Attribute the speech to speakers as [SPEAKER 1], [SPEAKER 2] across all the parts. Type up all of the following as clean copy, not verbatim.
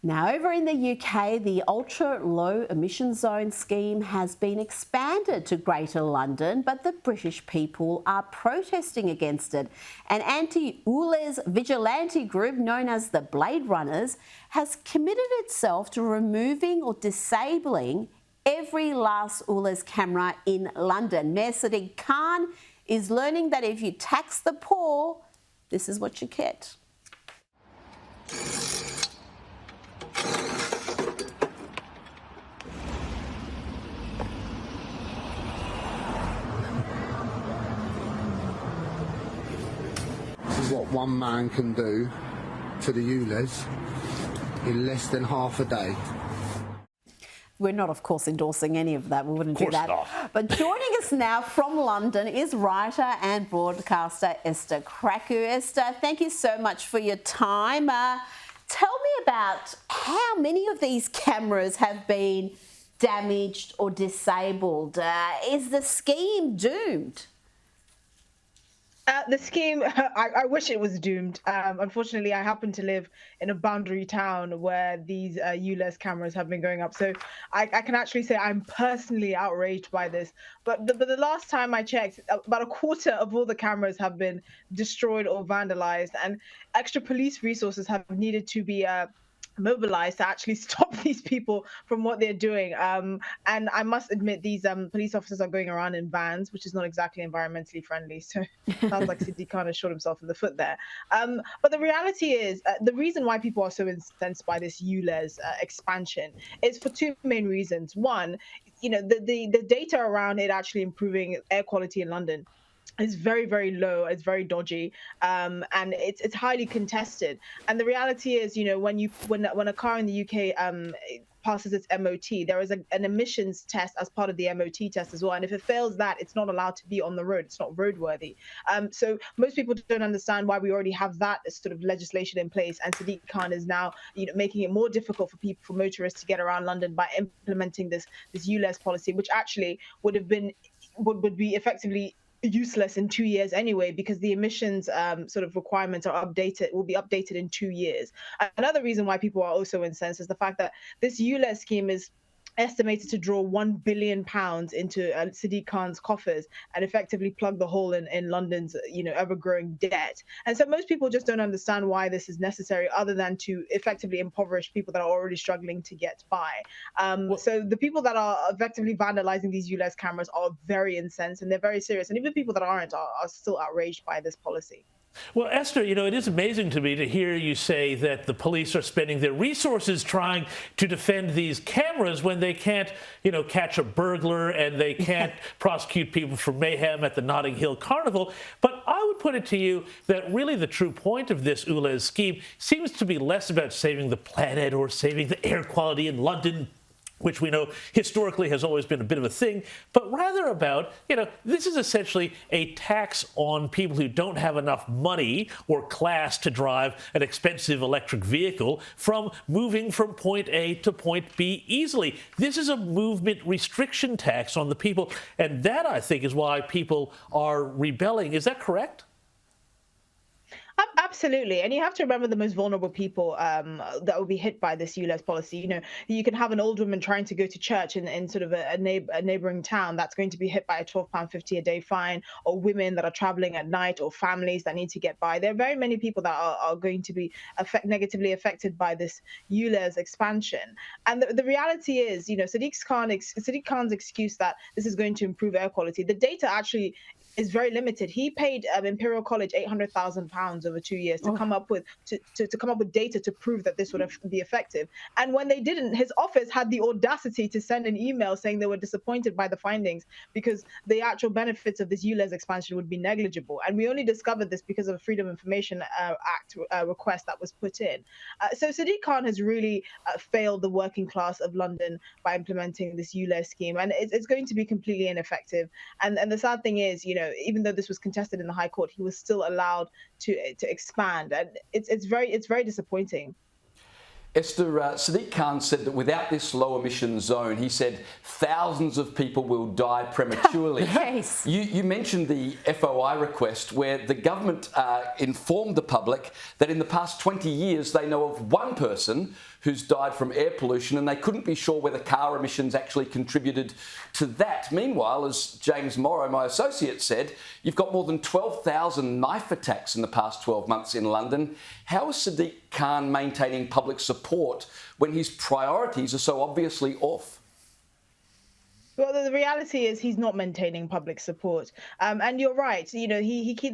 [SPEAKER 1] Now, over in the UK, the ultra-low emission zone scheme has been expanded to Greater London, but the British people are protesting against it. An anti-ULEZ vigilante group known as the Blade Runners has committed itself to removing or disabling every last ULEZ camera in London. Mayor Sadiq Khan is learning that if you tax the poor, this is what you get.
[SPEAKER 2] This is what one man can do to the ULEZ in less than half a day.
[SPEAKER 1] We're not, of course, endorsing any of that. We wouldn't do that.
[SPEAKER 3] Not.
[SPEAKER 1] But joining us now from London is writer and broadcaster Esther Krakue. Esther, thank you so much for your time. Tell me about how many of these cameras have been damaged or disabled. Is the scheme doomed?
[SPEAKER 4] The scheme, I wish it was doomed. Unfortunately, I happen to live in a boundary town where these ULEZ cameras have been going up. So I can actually say I'm personally outraged by this. But the last time I checked, about a quarter of all the cameras have been destroyed or vandalized, and extra police resources have needed to be mobilized to actually stop these people from what they're doing. And I must admit, these police officers are going around in vans, which is not exactly environmentally friendly. So sounds like Sadiq Khan has shot himself in the foot there. But the reality is, the reason why people are so incensed by this ULEZ expansion is for two main reasons. One, the data around it actually improving air quality in London is very, very low. It's very dodgy, and it's highly contested. And the reality is, when a car in the UK passes its MOT, there is an emissions test as part of the MOT test as well. And if it fails that, it's not allowed to be on the road. It's not roadworthy. So most people don't understand why we already have that sort of legislation in place. And Sadiq Khan is now, making it more difficult for motorists to get around London by implementing this ULEZ policy, which actually would be effectively useless in 2 years anyway, because the emissions sort of requirements will be updated in 2 years. Another reason why people are also incensed is the fact that this ULEZ scheme is estimated to draw £1 billion into Sadiq Khan's coffers and effectively plug the hole in London's ever-growing debt. And so most people just don't understand why this is necessary, other than to effectively impoverish people that are already struggling to get by. So the people that are effectively vandalizing these ULEZ cameras are very incensed, and they're very serious. And even people that aren't are still outraged by this policy.
[SPEAKER 3] Well, Esther, it is amazing to me to hear you say that the police are spending their resources trying to defend these cameras when they can't, catch a burglar and they can't prosecute people for mayhem at the Notting Hill Carnival. But I would put it to you that really the true point of this ULEZ scheme seems to be less about saving the planet or saving the air quality in London, which we know historically has always been a bit of a thing, but rather about, this is essentially a tax on people who don't have enough money or class to drive an expensive electric vehicle from moving from point A to point B easily. This is a movement restriction tax on the people, and that, I think, is why people are rebelling. Is that correct?
[SPEAKER 4] Absolutely. And you have to remember the most vulnerable people that will be hit by this ULEZ policy. You can have an old woman trying to go to church in sort of a neighboring town that's going to be hit by a £12.50 a day fine, or women that are traveling at night, or families that need to get by. There are very many people that are going to be negatively affected by this ULEZ expansion. And the reality is, Sadiq Khan's excuse that this is going to improve air quality, the data actually is very limited. He paid Imperial College £800,000 over 2 years to come up with data to prove that this would be effective. And when they didn't, his office had the audacity to send an email saying they were disappointed by the findings because the actual benefits of this ULEZ expansion would be negligible. And we only discovered this because of a Freedom of Information Act request that was put in. So Sadiq Khan has really failed the working class of London by implementing this ULEZ scheme, and it's going to be completely ineffective. And the sad thing is, even though this was contested in the High Court, he was still allowed to expand, and it's very disappointing.
[SPEAKER 5] Esther, Sadiq Khan said that without this low emission zone, he said thousands of people will die prematurely.
[SPEAKER 1] Yes.
[SPEAKER 5] You mentioned the FOI request, where the government informed the public that in the past 20 years they know of one person who's died from air pollution, and they couldn't be sure whether car emissions actually contributed to that. Meanwhile, as James Morrow, my associate, said, you've got more than 12,000 knife attacks in the past 12 months in London. How is Sadiq Khan maintaining public support when his priorities are so obviously off?
[SPEAKER 4] Well, the reality is he's not maintaining public support. And you're right. You know,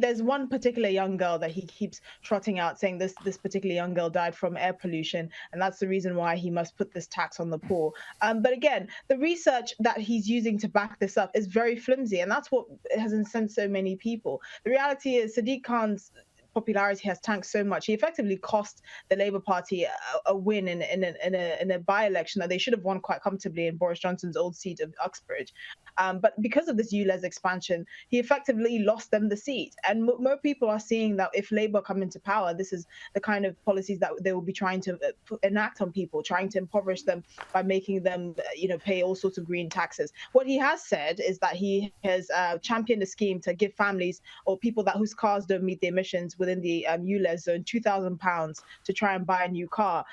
[SPEAKER 4] there's one particular young girl that he keeps trotting out saying this particular young girl died from air pollution. And that's the reason why he must put this tax on the poor. But again, the research that he's using to back this up is very flimsy. And that's what has incensed so many people. The reality is Sadiq Khan's popularity has tanked so much. He effectively cost the Labour Party a win in a by-election that they should have won quite comfortably in Boris Johnson's old seat of Uxbridge. But because of this ULEZ expansion, he effectively lost them the seat. And more people are seeing that if Labour come into power, this is the kind of policies that they will be trying to enact on people, trying to impoverish them by making them, pay all sorts of green taxes. What he has said is that he has championed a scheme to give families or people whose cars don't meet the emissions within the ULEZ zone £2,000 to try and buy a new car.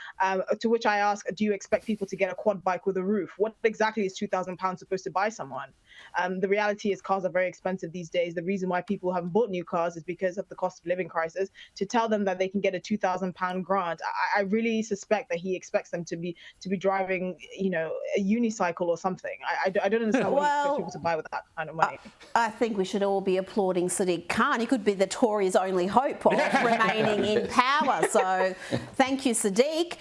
[SPEAKER 4] To which I ask, do you expect people to get a quad bike with a roof? What exactly is £2,000 supposed to buy someone? The reality is cars are very expensive these days. The reason why people haven't bought new cars is because of the cost of living crisis. To tell them that they can get a £2,000 grant, I really suspect that he expects them to be driving, a unicycle or something. I don't understand what he expects people to buy with that kind of money.
[SPEAKER 1] I think we should all be applauding Sadiq Khan. He could be the Tories' only hope of remaining in power. So thank you, Sadiq.